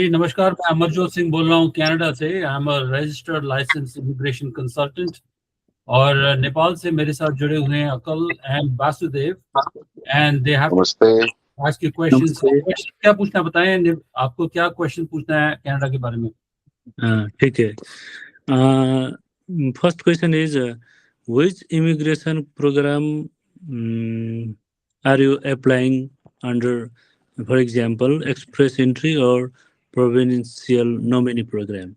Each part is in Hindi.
नमस्कार, मैं अमरजोत सिंह बोल रहा हूँ कनाडा से। I am a registered license immigration consultant. और नेपाल से मेरे साथ जुड़े हुए हैं अकल and Vasudev, and they have नमस्ते। Ask you questions. क्या पूछना बताएं, आपको क्या क्वेश्चन पूछना है कनाडा के बारे में? ठीक है। First question is which immigration program are you applying under, for example, express entry or provincial nominee program?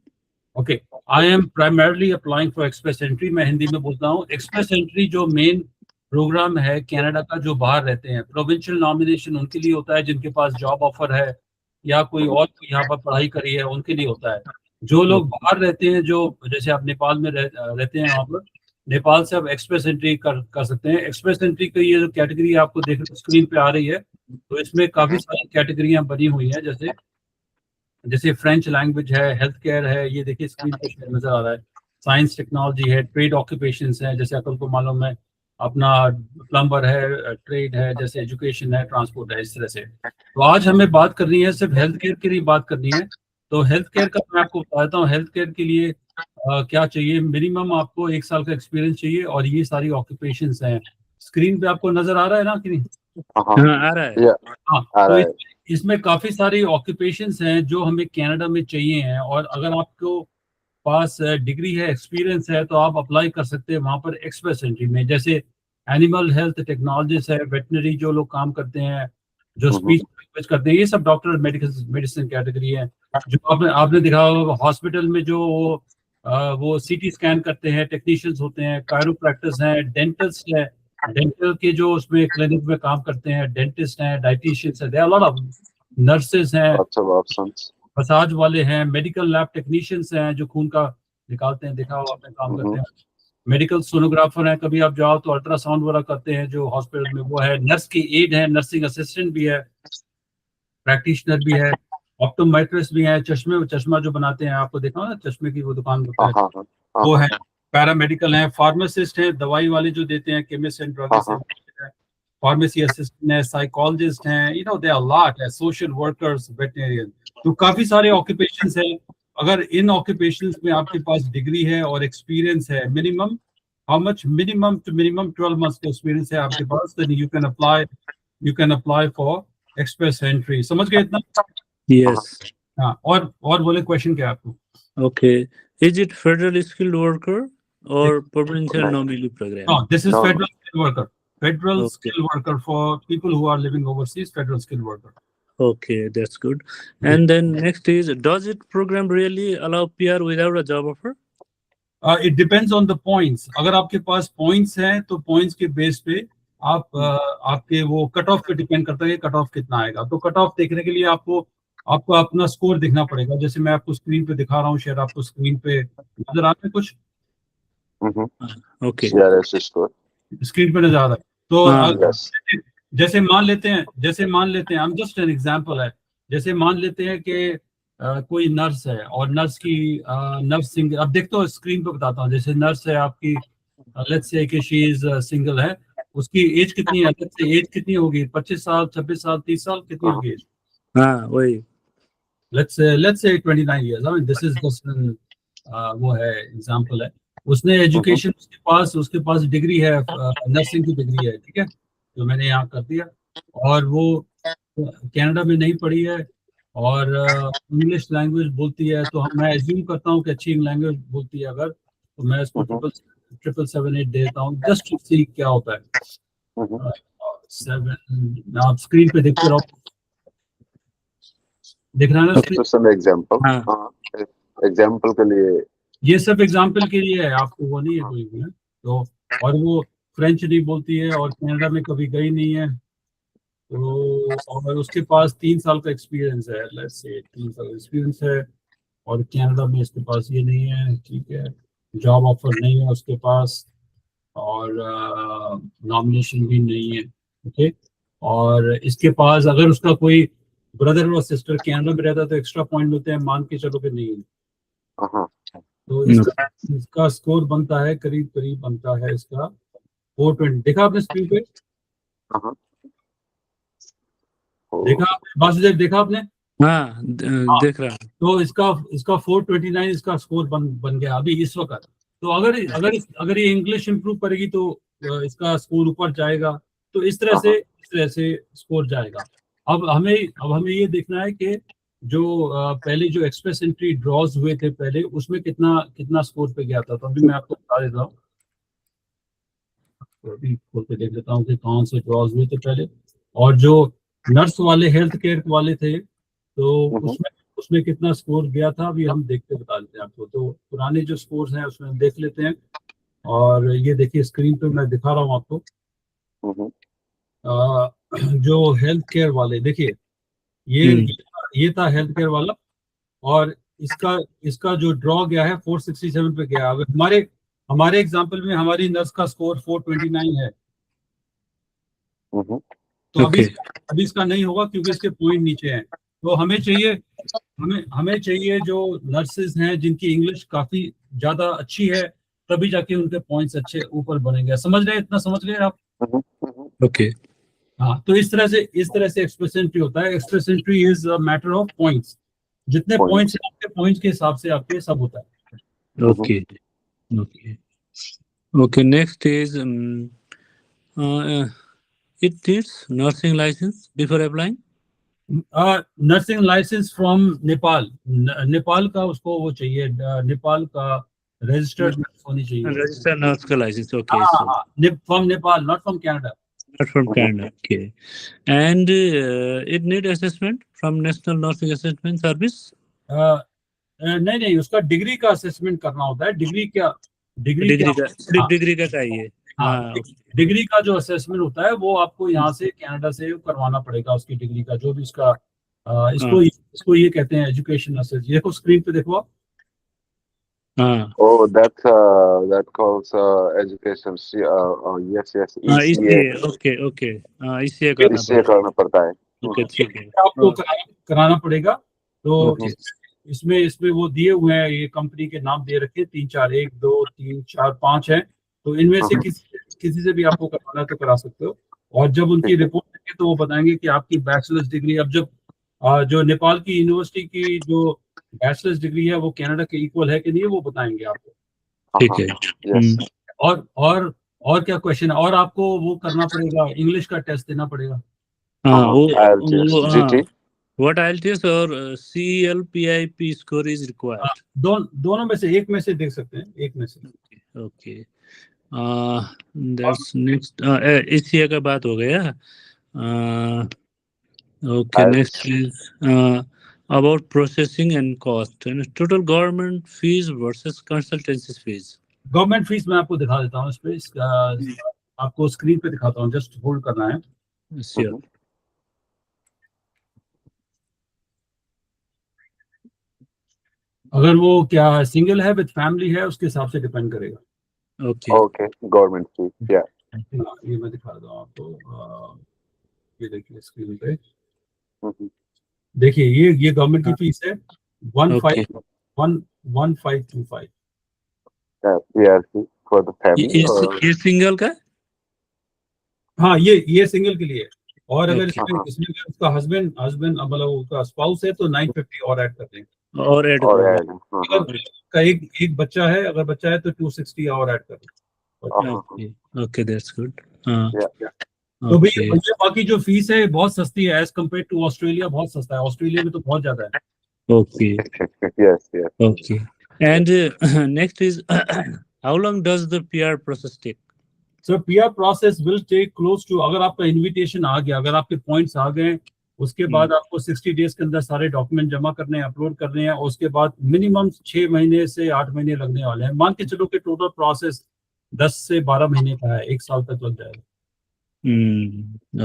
Okay, I am primarily applying for express entry. मैं हिंदी में बोलता हूँ। एक्सप्रेस एंट्री जो मेन प्रोग्राम है कनाडा का, जो बाहर रहते हैं। प्रोविंशियल नॉमिनेशन उनके लिए होता है जिनके पास जॉब ऑफर है या कोई और यहाँ पर पढ़ाई करी है, उनके लिए होता है। जो लोग बाहर रहते हैं, जो जैसे आप नेपाल में रहते हैं, वहाँ पर नेपाल से आप एक्सप्रेस एंट्री कर सकते हैं। एक्सप्रेस एंट्री की ये जो कैटेगरी आपको देख स्क्रीन पे आ रही है, तो इसमें काफी सारी कैटेगरियां बनी हुई हैं। जैसे फ्रेंच लैंग्वेज है, हेल्थ केयर है, ये देखिए स्क्रीन पे नजर आ रहा है। साइंस टेक्नोलॉजी है, ट्रेड ऑक्यूपेशंस है, जैसे अकल को मालूम है अपना प्लम्बर है, ट्रेड है, जैसे एजुकेशन है, ट्रांसपोर्ट है, इस तरह से। तो आज हमें बात करनी है सिर्फ हेल्थ केयर के लिए बात करनी है। तो हेल्थ केयर का मैं आपको बताता हूँ। हेल्थ केयर के लिए क्या चाहिए? मिनिमम आपको 1 साल का एक्सपीरियंस चाहिए, और ये सारी ऑक्यूपेशंस हैं। स्क्रीन पे आपको नजर आ रहा है ना कि नहीं? आ रहा है। हाँ, तो इसमें काफी सारी ऑक्यूपेशंस हैं जो हमें कनाडा में चाहिए हैं। और अगर आपको पास डिग्री है, एक्सपीरियंस है, तो आप अप्लाई कर सकते हैं वहां पर एक्सप्रेस एंट्री में। जैसे एनिमल हेल्थ टेक्नोलॉजिस्ट है, वेटनरी जो लोग काम करते हैं, जो स्पीच लैंग्वेज करते हैं, ये सब डॉक्टर मेडिसिन कैटेगरी है। जो आपने देखा होगा हॉस्पिटल में जो वो सीटी स्कैन करते हैं, टेक्नीशियंस होते हैं, कायरोप्रैक्टिस हैं, डेंटिस्ट है, डेंटल के जो उसमें क्लिनिक में काम करते हैं, डेंटिस्ट हैं, डाइटिशियंस है, there are lot of nurses हैं, मसाज वाले हैं, मेडिकल लैब टेक्नीशियंस हैं जो खून का निकालते हैं, देखा होगा आपने, काम करते हैं। मेडिकल सोनोग्राफर हैं, कभी आप जाओ तो अल्ट्रासाउंड वगैरह करते हैं जो हॉस्पिटल में, वो है। नर्स की एड है, नर्सिंग असिस्टेंट भी है, प्रैक्टिशनर भी है, ऑप्टोमेट्रिस्ट भी है, चश्मा जो बनाते हैं, आपको देखा ना चश्मे की वो दुकान होता है, वो है। पैरामेडिकल है, फार्मासिस्ट है, दवाई वाले जो देते हैं, केमिस्ट एंड ड्रगिस्ट है, फार्मेसी असिस्टेंट है, साइकोलॉजिस्ट हैं, you know there are lot है, सोशल वर्कर्स, वेटनरियन। तो काफी सारे ऑक्यूपेशंस हैं। अगर इन ऑक्यूपेशंस में आपके पास डिग्री है और एक्सपीरियंस है, minimum how much, minimum two minimum 12 months का एक्सपीरियंस है आपके पास, then you can apply for express entry. समझ गए इतना? यस। हाँ, और बोले क्वेश्चन क्या आपको? Okay, is it federal skilled worker or provincial nominee program? No, this is federal skilled worker. Federal skilled worker for people who are living overseas. Federal skilled worker. Okay, that's good. And then next is, does it program really allow PR without a job offer? It depends on the points. अगर आपके पास points हैं तो points के बेस पे आप आपके वो कट ऑफ पे डिपेंड करता है कि कट ऑफ कितना आएगा। तो कट ऑफ देखने के लिए आपको अपना स्कोर देखना पड़ेगा। जैसे मैं आपको स्क्रीन पे दिखा रहा हूँ, शायद आपको स्क्रीन पे नजर आ रहा है कुछ। ओके, स्क्रीन पे नजर आ रहा है। तो जैसे मान लेते हैं I am just an example है। जैसे मान लेते हैं कि कोई नर्स है, और नर्स की नर्स सिंगल, अब देखते हो स्क्रीन पे बताता हूँ। जैसे नर्स है आपकी, लेट्स से कि शी इज सिंगल है, उसकी एज कितनी है? लेट्स से एज कितनी होगी? 25 साल, 26 साल, 30 साल, कितनी होगी एज? हाँ वही, let's say 29 years. I mean this is just वो है एग्जांपल है। उसने एजुकेशन, उसके पास डिग्री है, नर्सिंग की डिग्री है, ठीक है, जो मैंने यहाँ कर दिया। और वो कनाडा में नहीं पढ़ी है, और इंग्लिश लैंग्वेज बोलती है। तो मैं एज्यूम करता हूँ कि अच्छी लैंग्वेज बोलती है अगर, तो मैं इसको 777 देता हूँ, जस्ट टू सी क्या होता है। 7, आप स्क्रीन पे देखते रहो, दिख रहा है ना? एग्जाम्पल के लिए, ये सब एग्जाम्पल के लिए है, आपको वो नहीं है कोई भी है। तो और वो फ्रेंच नहीं बोलती है, और कनाडा में कभी गई नहीं है। तो और उसके पास 3 साल का एक्सपीरियंस है, लेट्स से 3 साल का एक्सपीरियंस है, और कनाडा में इसके पास ये नहीं है, ठीक है, जॉब ऑफर नहीं है उसके पास, और नॉमिनेशन भी नहीं है, ओके। और इसके पास अगर उसका कोई ब्रदर और सिस्टर कनाडा में रहता है तो एक्स्ट्रा पॉइंट मिलते हैं, मान के चलो कि नहीं है। तो इसका स्कोर बनता है करीब बनता है इसका 420। देखा आपने स्क्रीन पे? देखा वासुदेव, देखा आपने? हाँ देख रहा हूँ। तो इसका 429 इसका स्कोर बन गया अभी इस वक्त। तो अगर ये इंग्लिश इंप्रूव करेगी तो इसका स्कोर ऊपर जाएगा। तो इस तरह से स्कोर जाएगा। अब हमें ये देखना है कि जो पहले जो एक्सप्रेस एंट्री ड्रॉज हुए थे पहले, उसमें कितना स्कोर पे गया था। तो अभी मैं आपको बता देता हूँ, अभी खोल के देख लेता हूँ कि कौन से ड्रॉज हुए थे पहले। और जो नर्स वाले हेल्थ केयर वाले थे, तो उसमें कितना स्कोर गया था अभी हम देख के बता देते हैं आपको। तो पुराने जो स्कोर्स हैं उसमें देख लेते हैं। और ये देखिए स्क्रीन पे मैं दिखा रहा हूँ आपको। जो हेल्थ केयर वाले, देखिए ये था हेल्थ केयर वाला। और इसका जो ड्रॉ गया है 467 पे गया। अगर हमारे एग्जांपल में हमारी नर्स का स्कोर 429 है। तो अभी इसका नहीं होगा क्योंकि इसके पॉइंट नीचे हैं। तो हमें चाहिए जो नर्सेज हैं जिनकी इंग्लिश काफी ज्यादा अच्छी है, तभी जाके उनके पॉइंट्स अच्छे ऊपर बनेंगे। समझ रहे हैं? इतना समझ रहे हैं आप? ओके। हाँ, तो इस तरह से एक्सप्रेस एंट्री होता है। Express entry is a matter of points. जितने पॉइंट्स हैं आपके पॉइंट्स के हिसाब से आपके सब होता है। Okay next is it needs nursing license before applying. Nursing licence from Nepal. Nepal का उसको वो चाहिए, नेपाल का रजिस्टर्ड नर्स होनी चाहिए। रजिस्टर्ड नर्स का licence. Okay, from Nepal, not from Canada. Not from Canada. Okay. And it need assessment from National Nursing Assessment Service. नहीं, उसका डिग्री का असेसमेंट करना होता है। डिग्री का चाहिए। हाँ, डिग्री का जो असेसमेंट होता है वो आपको यहाँ से कनाडा से करवाना पड़ेगा। उसकी डिग्री का जो भी इसका इसको ये कहते हैं एजुकेशन असेस। ये देखो स्क्रीन पे देखो आप। Oh, that calls education. Yes. ECA. Okay. ECA करना पड़ता है। आपको कराना पड़ेगा। तो इसमें वो दिए हुए हैं, ये कंपनी के नाम दे रखे 3 4 1 2 3 4 5 हैं। तो इनमें से किसी से भी आपको करवाना है तो करा सकते हो। और जब उनकी रिपोर्ट आएगी तो वो बताएंगे कि आपकी बैचलर्स डिग्री, अब जब जो नेपाल की यूनिवर्सिटी की जो बैचलर्स डिग्री है वो कनाडा के इक्वल है कि नहीं, वो बताएंगे आपको। ठीक है। और क्या क्वेश्चन है? और आपको वो करना पड़ेगा, इंग्लिश का टेस्ट देना पड़ेगा। What IELTS और CLPIP score is required? दोनों में से एक में से देख सकते हैं, एक में से। Okay. That's next. ECA का बात हो गया। Okay, next is about processing and cost and total government fees versus consultancy fees. Government fees मैं आपको दिखा देता हूँ इस पे। आपको स्क्रीन पे दिखाता हूँ, जस्ट होल्ड करना है। Sure. अगर वो क्या सिंगल है विद फैमिली है, उसके हिसाब से डिपेंड करेगा। Okay government fees. या ये मैं दिखा दूँ आपको। ये देखिए स्क्रीन पे, देखिए ये गवर्नमेंट की फीस है 1525। PRC for the family. ये सिंगल का? हाँ, ये सिंगल के लिए। और अगर इसमें उसका हस्बैंड मतलब उसका स्पाउस है तो 950 और ऐड कर देंगे। और ऐड का एक बच्चा है, अगर बच्चा है तो 260 और ऐड कर देंगे। Okay that's good. तो भैया बाकी जो फीस है बहुत सस्ती है एज कम्पेयर टू ऑस्ट्रेलिया। बहुत सस्ता है, ऑस्ट्रेलिया में तो बहुत ज्यादा है। Okay okay. And next is how long does the PR process take? Sir PR process will take close to, अगर आपका इनविटेशन आ गया, अगर आपके पॉइंट्स आ गए, उसके बाद आपको 60 डेज के अंदर सारे डॉक्यूमेंट जमा करने हैं, अपलोड करने हैं। और उसके बाद मिनिमम 6 महीने से 8 महीने लगने वाले हैं। मान के चलो कि टोटल प्रोसेस 10 से 12 महीने का है, 1 साल तक लग जाएगा।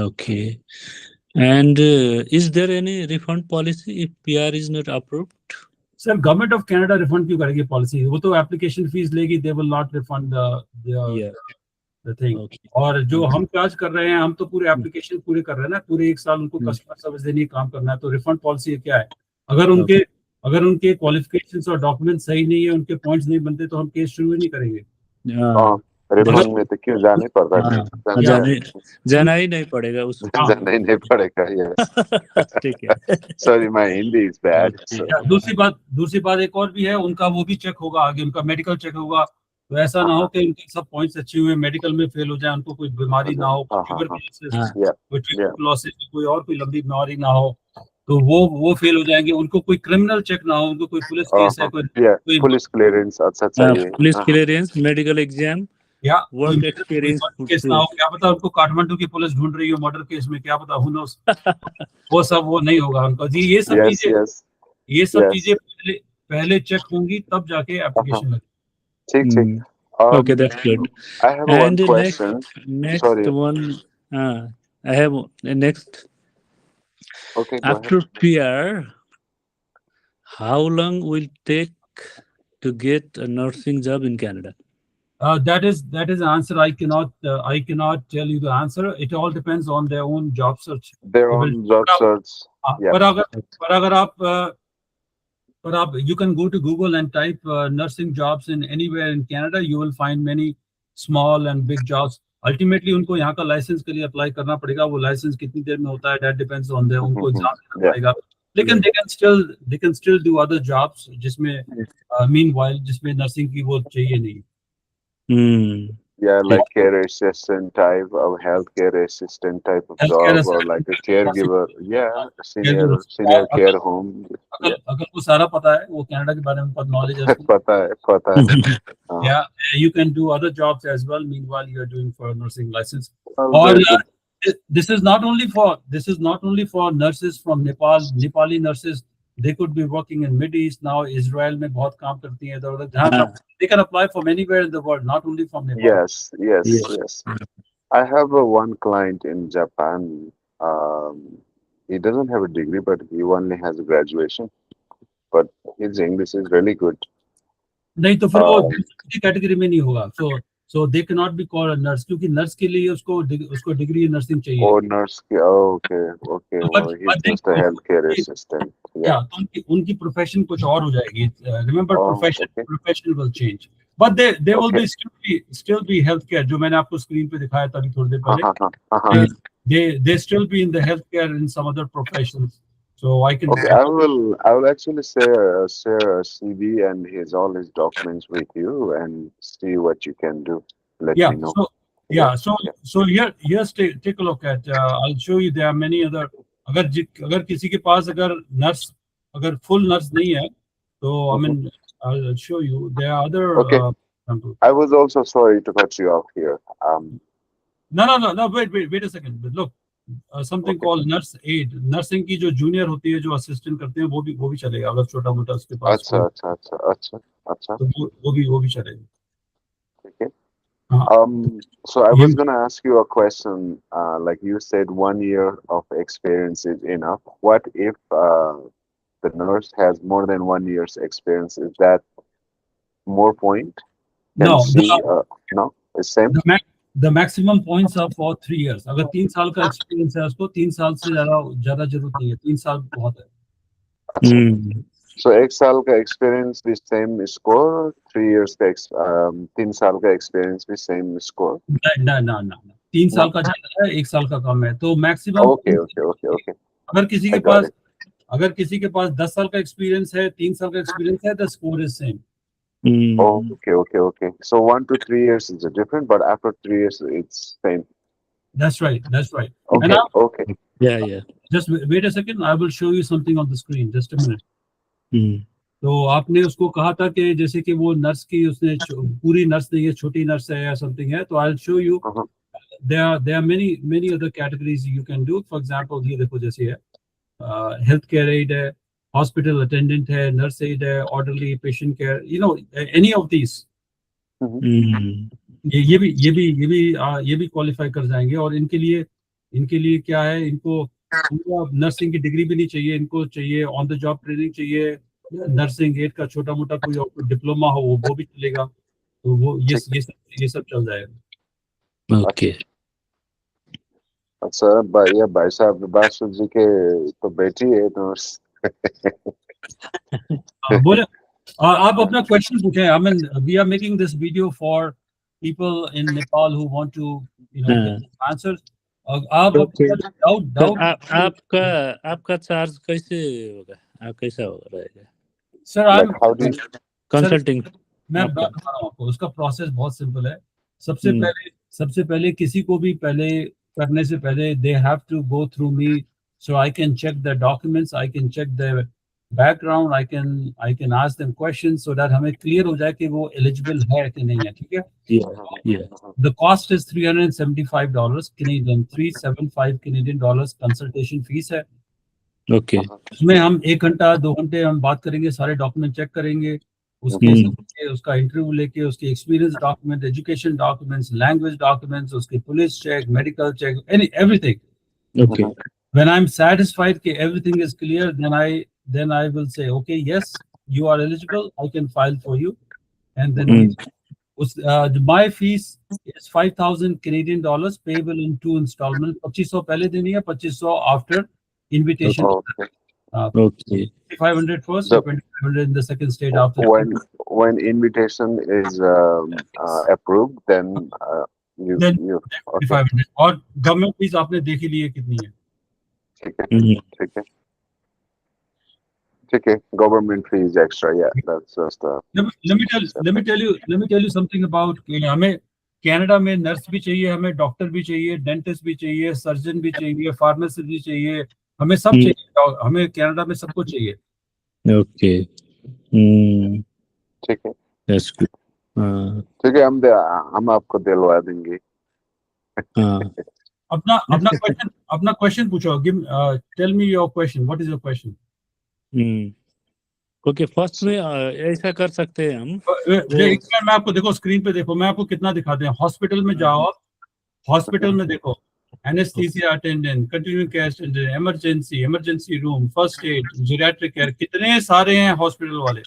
Okay. And is there any refund policy if PR is not approved? Sir government of Canada refund क्यों करेगी पॉलिसी? वो तो एप्लीकेशन फीस लेगी, they will not refund the thing. और जो हम चार्ज कर रहे हैं, हम तो पूरे एप्लीकेशन पूरे कर रहे हैं ना, पूरे 1 साल उनको कस्टमर सर्विस देने का काम करना है। तो रिफंड पॉलिसी क्या है? अगर उनके क्वालिफिकेशंस और डॉक्यूमेंट सही नहीं है, उनके पॉइंट्स नहीं बनते, तो हम केस शुरू ही नहीं करेंगे। रिफंड में तो क्यों जाना ही पड़ता है? हाँ, जाना ही नहीं पड़ेगा उसको। जाना ही नहीं पड़ेगा। Yes. ठीक है। Sorry, my Hindi is bad. So, दूसरी बात एक और भी है, उनका वो भी चेक होगा आगे, उनका मेडिकल चेक होगा। तो ऐसा ना हो कि उनके सब पॉइंट्स अच्छे हुए मेडिकल में फेल हो जाए, उनको कोई बीमारी ना हो, ट्यूबरकुलोसिस, yeah, कोई ट्यूबरकुलोसिस, कोई और कोई लंबी बीमारी ना हो, तो वो फेल हो जाएंगे। उनको कोई क्रिमिनल चेक ना हो, उनको कोई पुलिस केस है, कोई पुलिस क्लियरेंस अच्छा चाहिए। पुलिस क्लियरेंस, मेडिकल एग्जाम या वर्क एक्सपीरियंस केस ना हो। क्या पता उनको काठमांडू की पुलिस ढूंढ रही हो मर्डर केस में, क्या पता, who knows? वो सब वो नहीं होगा उनका जी। ये सब चीजें पहले चेक होंगी, तब जाके एप्लीकेशन लगेगी। ठीक। Okay, that's good. I have one And question. next Sorry. one, I have the next. Okay, go After PR, how long will it take to get a nursing job in Canada? That is an answer I cannot tell you the answer. It all depends on their own job search. Their own job search. Yeah. But you can go to Google and type nursing jobs in anywhere in Canada. You will find many small and big jobs. Ultimately, उनको यहाँ का लाइसेंस के लिए अप्लाई करना पड़ेगा। वो लाइसेंस कितनी देर में होता है, that depends on their, उनको एग्जाम देना पड़ेगा। लेकिन they can still do other jobs जिसमें meanwhile जिसमें नर्सिंग की वो चाहिए नहीं। Yeah, like care assistant type of healthcare assistant type of job, or like a caregiver. Yeah, senior care home. अगर वो सारा पता है, वो कनाडा के बारे में बहुत नॉलेज है, पता है। Yeah, you can do other jobs as well. Meanwhile, you are doing for a nursing license. Or this is not only for nurses from Nepal. Nepali nurses, they could be working in Mid East now. Israel में बहुत काम करती हैं इधर-उधर। They can apply from anywhere in the world, not only from Nepal. Yes. I have one client in Japan. He doesn't have a degree, but he only has a graduation. But his English is really good. नहीं तो फिर वो कैटेगरी में नहीं होगा। So they cannot be called a nurse, क्योंकि नर्स के लिए उसको डिग्री नर्सिंग चाहिए। Oh, nurse के okay. Well, he's just a healthcare assistant. Yeah, तो उनकी प्रोफेशन कुछ और हो जाएगी। Remember, profession will change, but they will be still be healthcare, जो मैंने आपको स्क्रीन पे दिखाया था अभी थोड़ी देर पहले। They still be in the healthcare in some other professions. So I can. Okay, I will actually share a CV and all his documents with you and see what you can do. Let me know. So here's take a look at. I'll show you. There are many other. अगर किसी के पास अगर full nurse नहीं है, तो I mean I'll show you. There are other. Okay. I was also sorry to cut you off here. No. Wait a second. But look. Something called nurse aid. Nursing की जो जूनियर होती है, जो असिस्टेंट करते हैं, वो भी चलेगा अगर छोटा मोटा उसके पास। अच्छा। तो वो भी चलेगा। Okay. So I was gonna ask you a question. Like you said, 1 year of experience is enough. What if the nurse has more than 1 year's experience? Is that more point? No. No, it's same. The maximum points are for 3 years. अगर 3 साल का एक्सपीरियंस है उसको, 3 साल से ज्यादा जरूरत नहीं है। 3 साल बहुत है। So 1 साल का एक्सपीरियंस भी सेम स्कोर, 3 years का 3 साल का एक्सपीरियंस भी सेम स्कोर? ना 3 साल का ज्यादा है, 1 साल का कम है, तो मैक्सिमम। ओके। अगर किसी के पास 10 साल का एक्सपीरियंस है, 3 साल का एक्सपीरियंस है, the score is same. Okay. So 1 to 3 years is different, but after 3 years it's same. That's right. Okay. Yeah. Just wait a second. I will show you something on the screen. Just a minute. तो आपने उसको कहा था कि जैसे कि वो नर्स की, उसने पूरी नर्स नहीं है, छोटी नर्स है या समथिंग है, तो I'll show you. There are many other categories you can do. For example, ये देखो जैसे है हेल्थ केयर एड है, हॉस्पिटल अटेंडेंट है, नर्स एड है, orderly, patient care, any of these. ये भी क्वालिफाई कर जाएंगे। और इनके लिए क्या है, इनको नर्सिंग की डिग्री भी नहीं चाहिए, इनको चाहिए ऑन द जॉब ट्रेनिंग चाहिए। नर्सिंग एड का छोटा मोटा कोई डिप्लोमा हो वो भी चलेगा। तो वो ये सब चल जाएगा। ओके। अच्छा भाई साहब, बासु जी के तो बेटी है तो बोले आप अपना क्वेश्चन पूछें। I mean, we are making this video for people in Nepal who want to, get answers. आप Okay. doubt तो आपका चार्ज कैसे होगा, कैसा होगा रहेगा? Sir Like how do you consulting मैं आपका? बता रहा हूँ आपको, उसका प्रोसेस बहुत सिंपल है। सबसे पहले किसी को भी पहले करने से पहले they have to go through me, so I can check the documents, I can check the background, I can ask them questions so that हमें क्लियर हो जाए कि वो एलिजिबल है कि नहीं है, ठीक है। The cost is $375 Canadian, $375 consultation fees है। ओके। उसमें हम 1 घंटा 2 घंटे हम बात करेंगे, सारे डॉक्यूमेंट चेक करेंगे, उसका इंटरव्यू लेके, उसके experience document, education documents, language documents, उसके police check, medical check, everything. Okay. When I'm satisfied that everything is clear, then I will say, okay, yes, you are eligible, I can file for you, and then my fees is 5,000 Canadian dollars payable in 2 installments. 2500 पहले देनी है, 2500 after invitation. Okay. 500 first, 2,500 in the second state after. When invitation is approved, then you okay. 500 और गवर्नमेंट फीस आपने देख ही ली है कितनी है। ठीक है, government fee is extra, yeah, that's just let me tell you something about हमें कनाडा में नर्स भी चाहिए, हमें डॉक्टर भी चाहिए, डेंटिस्ट भी चाहिए, सर्जन भी चाहिए, फार्मासिस्ट भी चाहिए, हमें सब चाहिए, हमें कनाडा में सबको चाहिए। ओके। ठीक है, that's good. ठीक है, हम आपको दिलवा देंगे। अपना क्वेश्चन पूछो। Tell me your question, what is your question? Okay, first में ऐसा कर सकते हैं हम। मैं आपको, देखो स्क्रीन पे देखो, मैं आपको कितना दिखाते हैं। हॉस्पिटल में जाओ, हॉस्पिटल में देखो, anaesthesia attendant, continuing care attendant, emergency room, first aid, geriatric care, कितने सारे हैं हॉस्पिटल वाले।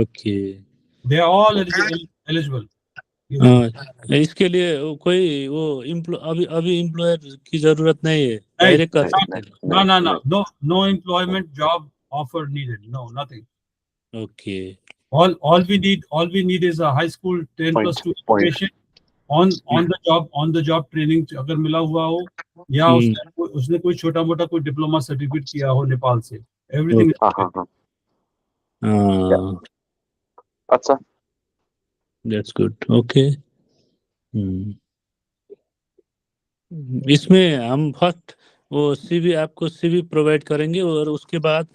Okay, they are all eligible. इसके लिए कोई वो अभी एम्प्लॉयर की जरूरत नहीं है, डायरेक्ट कर सकते हैं। No employment job offer needed, no nothing. Okay, all we need is a high school 10+2 education on the job training अगर मिला हुआ हो, या उसने कोई छोटा मोटा कोई डिप्लोमा सर्टिफिकेट किया हो नेपाल से, एवरीथिंग। अच्छा, दैट्स गुड। ओके, इसमें हम फर्स्ट वो सीवी आपको सीवी प्रोवाइड करेंगे और उसके बाद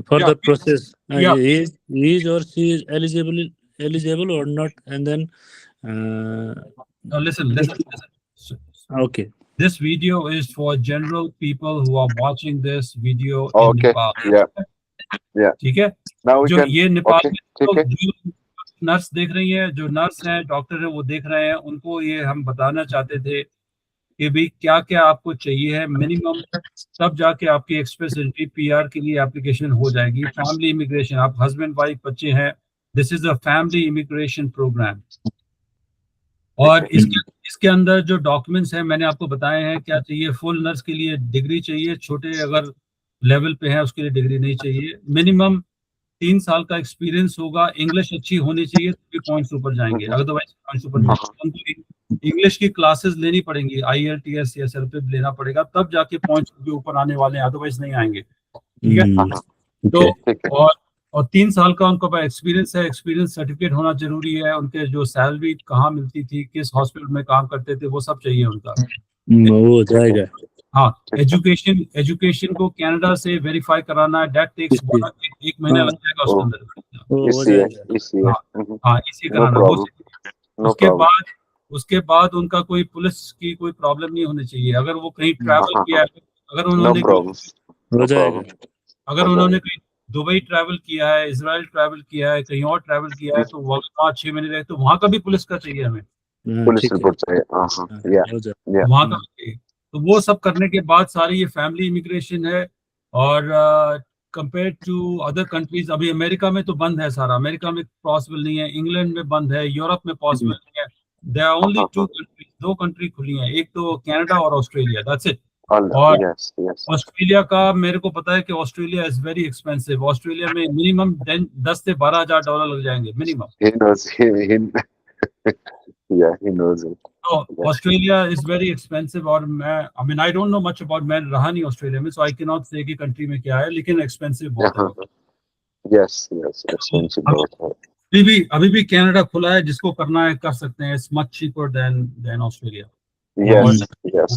further process, is or she is eligible or not, and then listen. Okay, this video is for general people who are watching this video in okay. Nepal. Yeah. ठीक है, जो ये नेपाल में जो नर्स देख रही है, जो नर्स है, डॉक्टर है, वो देख रहे हैं, उनको ये हम बताना चाहते थे कि भाई क्या क्या आपको चाहिए है मिनिमम, तब जाके आपकी एक्सप्रेस एंट्री पीआर के लिए एप्लीकेशन हो जाएगी। फैमिली इमिग्रेशन, आप हस्बैंड वाइफ बच्चे हैं, this is a family immigration programme. और इसके अंदर जो डॉक्यूमेंट्स हैं मैंने आपको बताए हैं क्या चाहिए। फुल नर्स के लिए डिग्री चाहिए, छोटे अगर लेवल पे है उसके लिए डिग्री नहीं चाहिए। मिनिमम 3 साल का एक्सपीरियंस होगा, इंग्लिश अच्छी होनी चाहिए, तो पॉइंट्स ऊपर जाएंगे, अदरवाइज पॉइंट्स ऊपर जाएंगे। इंग्लिश की क्लासेस लेनी पड़ेंगी, IELTS या सेल्फ लेना पड़ेगा, तब जाके पॉइंट्स के ऊपर आने वाले हैं, अदरवाइज नहीं आएंगे। ठीक है, तो और 3 साल का उनका एक्सपीरियंस है, एक्सपीरियंस सर्टिफिकेट होना जरूरी है। उनके जो सैलरी कहाँ मिलती थी, किस हॉस्पिटल में काम करते थे, वो सब चाहिए उनका, वो जाएगा। हाँ, एजुकेशन को कनाडा से वेरीफाई कराना है, दैट टेक्स 1 महीना लग जाएगा उसके अंदर। हाँ, इसी कराना। उसके बाद उनका कोई पुलिस की कोई प्रॉब्लम नहीं होनी चाहिए। अगर वो कहीं ट्रैवल किया है, अगर उन्होंने कहीं दुबई ट्रैवल किया है, इजराइल ट्रैवल किया है, कहीं और ट्रैवल किया है, तो वहाँ 5-6 महीने रहे, तो वहाँ का भी पुलिस का चाहिए हमें, पुलिस रिपोर्ट चाहिए वहाँ का। तो वो सब करने के बाद सारी ये फैमिली इमिग्रेशन है। और कंपेयर टू अदर कंट्रीज, अभी अमेरिका में तो बंद है सारा, अमेरिका में पॉसिबल नहीं है, इंग्लैंड में बंद है, यूरोप में पॉसिबल नहीं है। देयर आर ओनली 2 कंट्री खुली हैं, एक तो कनाडा और ऑस्ट्रेलिया, दैट्स इट। और yes, yes. ऑस्ट्रेलिया का मेरे को पता है कि Australia is very expensive. Australia में मिनिमम 10 से $12,000 लग जाएंगे minimum. He knows. Yeah, he knows it. तो Yes. Australia is very expensive. और मैं I mean I don't know much about, मैं रहा नहीं ऑस्ट्रेलिया में, सो आई कैन नॉट से कि कंट्री में क्या है, लेकिन एक्सपेंसिव बहुत है। Yes, yes, expensive बहुत है. अभी भी कनाडा खुला है, जिसको करना है कर सकते हैं। It's much cheaper than Australia. Yes, yes,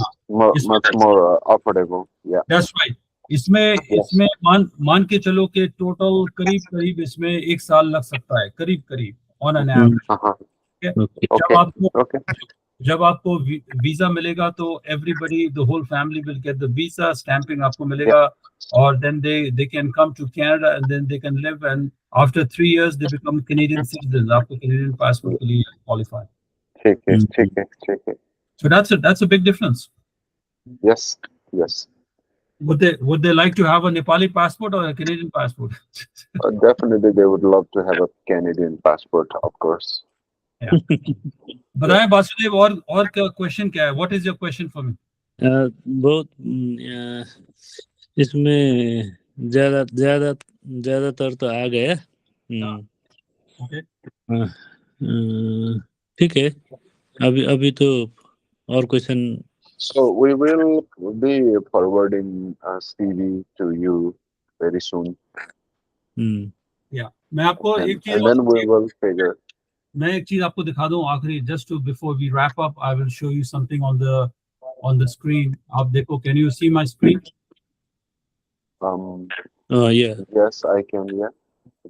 इसमें much more affordable. Yeah, that's right. इसमें मान के चलो कि टोटल करीब इसमें 1 साल लग सकता है, करीब ऑन एन एवरेज। okay, जब आपको वीजा मिलेगा तो everybody, the whole family will get the visa, stamping आपको मिलेगा, और then they can come to Canada and then they can live, and after 3 years they become Canadian citizen. आपको कैनेडियन पासपोर्ट के लिए क्वालिफाई। ठीक है. So that's a big difference. Yes. Would they like to have a Nepali passport or a Canadian passport? Definitely, they would love to have a Canadian passport, of course. बताएं वासुदेव, और क्या क्वेश्चन क्या है? What is your question for me? बहुत इसमें ज्यादातर तो आ गया। Okay. ठीक है, अभी तो और question. So we will be forwarding CV to you very soon. Yeah. मैं आपको एक चीज, and then we will figure. मैं एक चीज आपको दिखा दूं आखिरी, just to before we wrap up, I will show you something on the screen. आप देखो, can you see my screen? Yeah. Yes, I can. Yeah.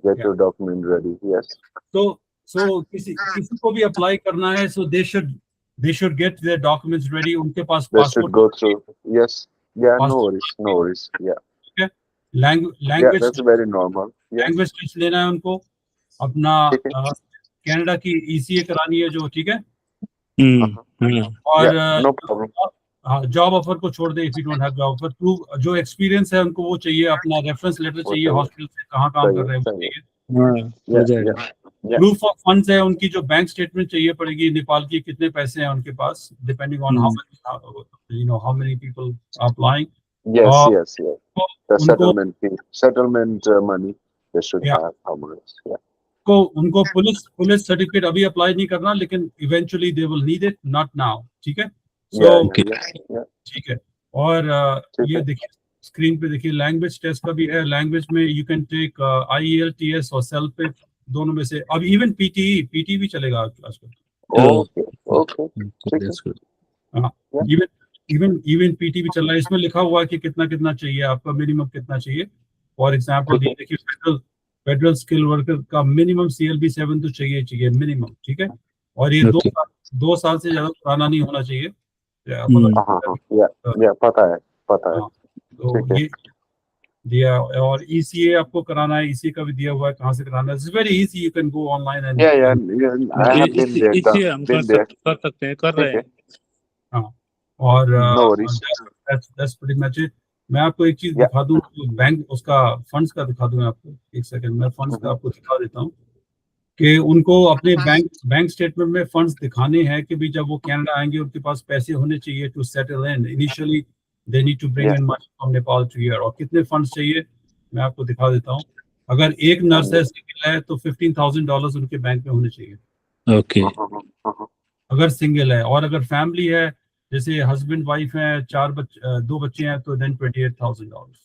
Get your document ready. Yes. So किसी को भी अप्लाई करना है, so they should get their documents ready. उनके पास They should go through. Yes. Yeah. No worries. Yeah. Okay. Language. Yeah, that's very normal. Yeah. Language test लेना है उनको, अपना कनाडा की ECA करानी है जो, ठीक है। और no problem. जॉब ऑफर को छोड़ दे, if you don't have job offer, prove जो एक्सपीरियंस है उनको वो चाहिए, अपना रेफरेंस लेटर चाहिए, हॉस्पिटल से कहाँ काम कर रहे हैं। प्रूफ ऑफ फंड्स है उनकी, जो बैंक स्टेटमेंट चाहिए पड़ेगी नेपाल की, कितने पैसे हैं उनके पास, depending on how many people are applying. Yes. The settlement money they should have. How much? Yeah. उनको पुलिस सर्टिफिकेट अभी अप्लाई नहीं करना, लेकिन eventually they will need it, not now. ठीक है। ठीक है। और ये देखिए स्क्रीन पे, देखिए लैंग्वेज टेस्ट का भी है। लैंग्वेज में यू कैन टेक IELTS और सेल्फ पे, दोनों में से। अब इवन PT भी चलेगा आजकल। इवन PT भी चल रहा है। इसमें लिखा हुआ है कि कितना चाहिए आपका, मिनिमम कितना चाहिए। फॉर एग्जाम्पल ये देखिए, फेडरल स्किल वर्कर का मिनिमम CLB 7 तो चाहिए मिनिमम। ठीक है। और ये 2 साल से ज्यादा पुराना नहीं होना चाहिए। पता है। तो ये दिया। और ECA आपको कराना है, ECA का भी दिया हुआ है कहाँ से कराना है। It's very easy, you can go online and I have been there. कर सकते हैं, कर रहे हैं। और No worries. that's pretty much it. मैं आपको एक चीज दिखा दूं, बैंक उसका फंड्स का दिखा दूं आपको। एक सेकंड, मैं फंड्स का आपको दिखा देता हूँ कि उनको अपने बैंक स्टेटमेंट में फंड्स दिखाने हैं कि भी जब वो कनाडा आएंगे उनके पास पैसे होने चाहिए to settle in. Initially they need to bring in money from Nepal to here. और कितने फंड्स चाहिए मैं आपको दिखा देता हूँ। अगर एक नर्स है, सिंगल है, तो $15,000 उनके बैंक में होने चाहिए। ओके। अगर सिंगल है, और अगर फैमिली है, जैसे हस्बैंड वाइफ है, 2 बच्चे हैं, तो देन $28,000।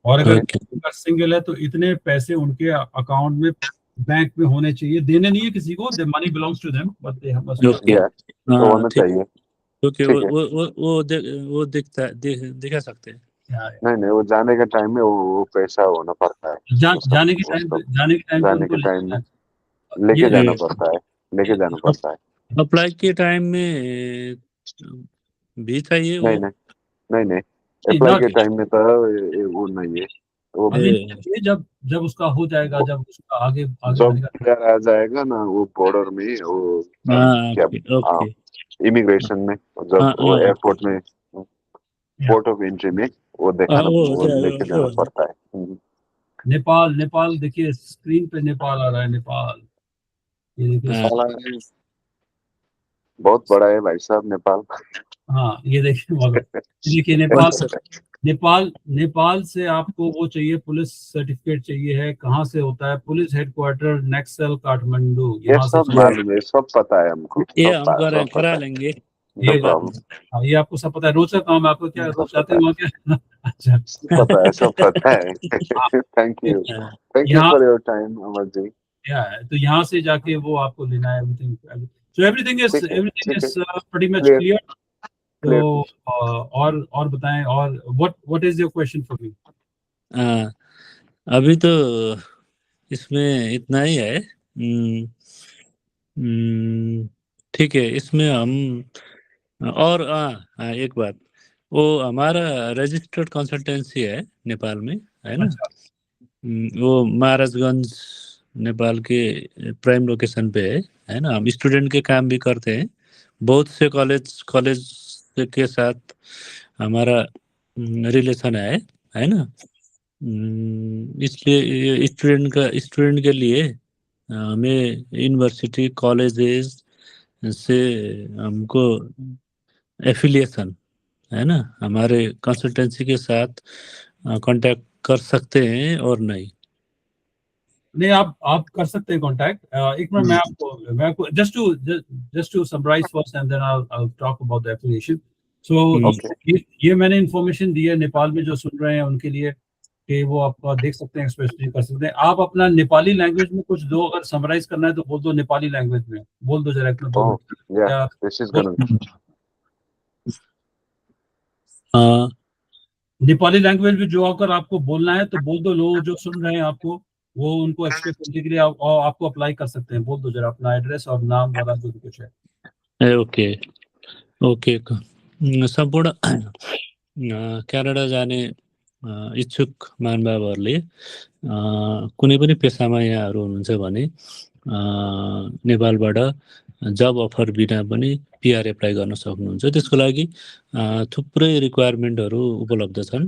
और अगर सिंगल है तो इतने पैसे उनके अकाउंट में, बैंक में होने चाहिए। देने नहीं है किसी को, the money belongs to them, but they must होना चाहिए। ओके। वो दिखा सकते हैं। नहीं, वो जाने के टाइम में वो पैसा होना पड़ता है। जाने के टाइम लेके जाना पड़ता है। अप्लाई के टाइम में भी चाहिए वो? नहीं, अप्लाई के टाइम में तो वो नहीं है। वो जब उसका हो जाएगा, जब उसका आगे आ जाएगा ना, वो बॉर्डर में, वो इमिग्रेशन में, जब वो एयरपोर्ट में, पोर्ट ऑफ एंट्री में वो देखना, वो लेके जाना पड़ता है। नेपाल देखिए स्क्रीन पे, नेपाल आ रहा है। नेपाल ये देखिए बहुत बड़ा है भाई साहब नेपाल। हाँ ये देखिए नेपाल से आपको वो चाहिए, पुलिस सर्टिफिकेट चाहिए है। कहाँ से होता है? पुलिस हेडक्वार्टर नेक्सल काठमांडू, ये यहाँ से सब मालूम है, सब पता है हमको, ये सब हम करा सब पता करा है, लेंगे। नो ये प्रॉब्लम, हाँ, ये आपको सब पता है। रोचक काम है, आपको क्या सब रोज जाते पता हैं है, वहाँ क्या? अच्छा सब पता है, सब पता है। हाँ, थैंक यू यहाँ for your time Amar ji. क्या है, तो यहाँ से जाके वो आपको लेना है एवरीथिंग। सो एवरीथिंग ठीक है, is pretty much clear clear. Clear. तो और बताएं, और what is your question for me? अभी तो इसमें इतना ही है। ठीक है, इसमें हम और एक बात, वो हमारा रजिस्टर्ड कंसल्टेंसी है नेपाल में, है ना। अच्छा वो महाराजगंज नेपाल के प्राइम लोकेशन पे है ना। हम स्टूडेंट के काम भी करते हैं, बहुत से कॉलेज के साथ हमारा रिलेशन है ना। इसलिए स्टूडेंट के लिए हमें यूनिवर्सिटी कॉलेजेस से हमको एफिलिएशन है ना, हमारे कंसल्टेंसी के साथ कांटेक्ट कर सकते हैं और नहीं। नहीं, आप कर सकते हैं कांटेक्ट। एक मिनट, मैं आपको just to summarise first and then I talk about the application. So okay, ये मैंने इन्फॉर्मेशन दी है नेपाल में जो सुन रहे हैं उनके लिए, कि वो आप देख सकते हैं, एक्सप्रेस कर सकते हैं। आप अपना नेपाली लैंग्वेज में कुछ दो, अगर समराइज करना है तो बोल दो, नेपाली लैंग्वेज में बोल दो जरा, इतना 2 मिनट या या दिस इज बोल- गोना, हाँ, नेपाली लैंग्वेज में जो अगर आपको बोलना है तो बोल दो। लोग जो सुन रहे हैं आपको, वो उनको एक्सप्रेस करने के लिए आपको अप्लाई कर सकते हैं। बोल दो जरा अपना एड्रेस और नाम वाला जो भी कुछ है। Okay okay. सम्पूर्ण क्यानाडा जाने इच्छुक महानुभावहरूले कुनै पनि पेसामा यहाँहरू हुनुहुन्छ भने नेपालबाट जब अफर बिना पनि पिआर एप्लाई गर्न सक्नुहुन्छ। त्यसको लागि थुप्रै रिक्वायरमेन्टहरू उपलब्ध छन्।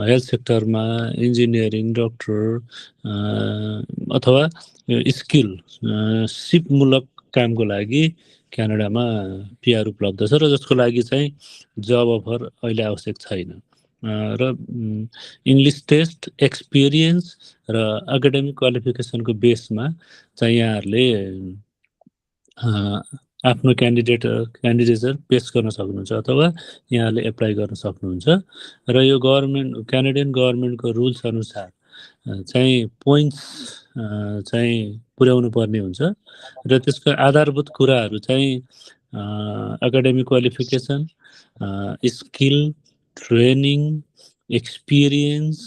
हेल्थ सेक्टरमा इन्जिनियरिङ, डक्टर अथवा स्किल सिपमूलक कामको लागि क्यानाडामा पिआर उपलब्ध छ, र जसको लागि चाहिँ जब अफर अहिले आवश्यक छैन। र इङ्ग्लिस टेस्ट, एक्सपिरियन्स र एकाडेमिक क्वालिफिकेसनको बेसमा चाहिँ यहाँहरूले आफ्नो क्यान्डिडेचर पेस गर्न सक्नुहुन्छ अथवा यहाँले एप्लाई गर्न सक्नुहुन्छ। र यो क्यानाडियन गभर्मेन्टको रुल्स अनुसार चाहिँ पोइन्ट्स चाहिँ पुर्याउनु पर्ने हुन्छ, र त्यसको आधारभूत कुराहरू चाहिँ academic qualification, skill, training, experience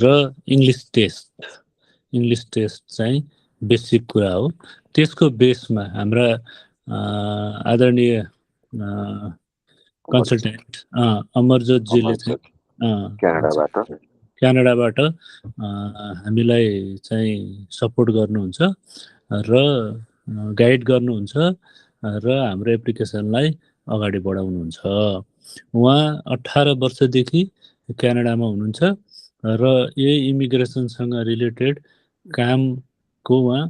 र इङ्ग्लिस टेस्ट चाहिँ बेसिक कुरा हो। त्यसको बेसमा हाम्रा आदरणीय कन्सल्टेन्ट अमरज्योतजीले चाहिँ क्यानाडाबाट हामीलाई चाहिँ सपोर्ट गर्नुहुन्छ र गाइड गर्नुहुन्छ र हाम्रो एप्लिकेसनलाई अगाडि बढाउनुहुन्छ। उहाँ 18 वर्षदेखि क्यानाडामा हुनुहुन्छ र यही इमिग्रेसनसँग रिलेटेड कामको उहाँ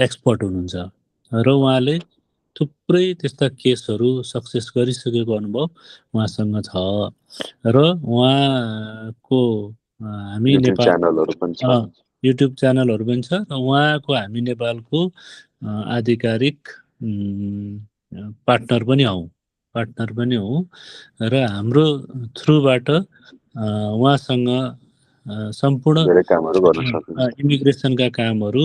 एक्सपर्ट हुनुहुन्छ, र उहाँले थुप्रै त्यस्ता केसहरू सक्सेस गरिसकेको अनुभव उहाँसँग छ। र उहाँको हामी युट्युब नेपाल च्यानलहरु पनि छ, युट्युब च्यानलहरू पनि छ, र उहाँको हामी नेपालको आधिकारिक पार्टनर पनि हौँ र हाम्रो थ्रुबाट उहाँसँग सम्पूर्ण धेरै कामहरु गर्न सक्नुहुन्छ। इमिग्रेसनका कामहरू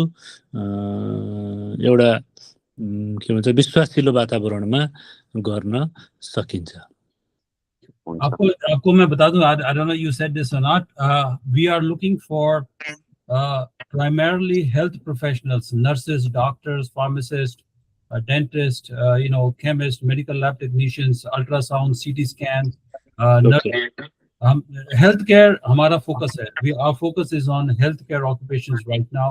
एउटा के भन्छ विश्वासिलो वातावरणमा गर्न सकिन्छ। आपको मैं बता दूं, I don't know you said this or not, we are looking for primarily health professionals, nurses, doctors, pharmacists, dentists, chemists, medical lab technicians, ultrasound, CT scan, healthcare हमारा फोकस है। Our focus is on healthcare occupations right now.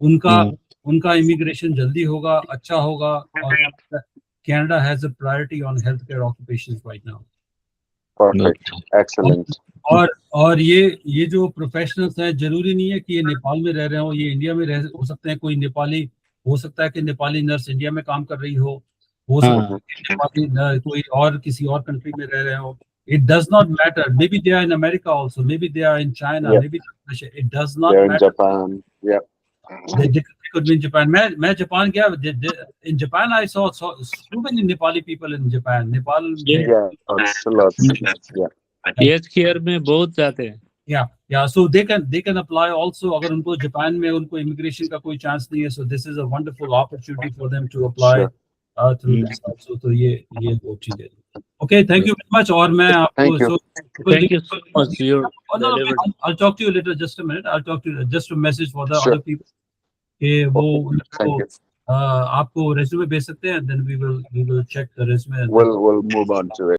उनका इमिग्रेशन जल्दी होगा, अच्छा होगा, और Canada has a priority on healthcare occupations right now. Perfect, excellent. और ये जो प्रोफेशनल्स हैं, जरूरी नहीं है कि ये नेपाल में रह रहे हो, ये इंडिया में हो सकते हैं। कोई नेपाली हो सकता है कि नेपाली नर्स इंडिया में काम कर रही हो, हो हाँ। सकता है नेपाली न कोई और किसी और कंट्री में रह रहे हो. It does not matter. Maybe they are in America also. Maybe they are in China. Yeah. Maybe Russia. It does not They're in matter. Japan. Yeah. They could be in Japan. मैं जापान गया. In Japan, I saw so many Nepali people in Japan. Nepal. Yeah. Lots. Yeah. Age care में बहुत जाते हैं. Yeah. So they can apply also. अगर उनको जापान में उनको immigration का कोई chance नहीं है, so this is a wonderful opportunity for them to apply through this also. तो ये वो चीज़ है. Okay, thank you very much. और मैं Thank you. Thank you so much. No, I'll talk to you later. Just a minute. I'll talk to you. Just a message for the other people. कि वो Thank you. आपको resume भेज सकते हैं. Then we will check the resume. We'll move on to it.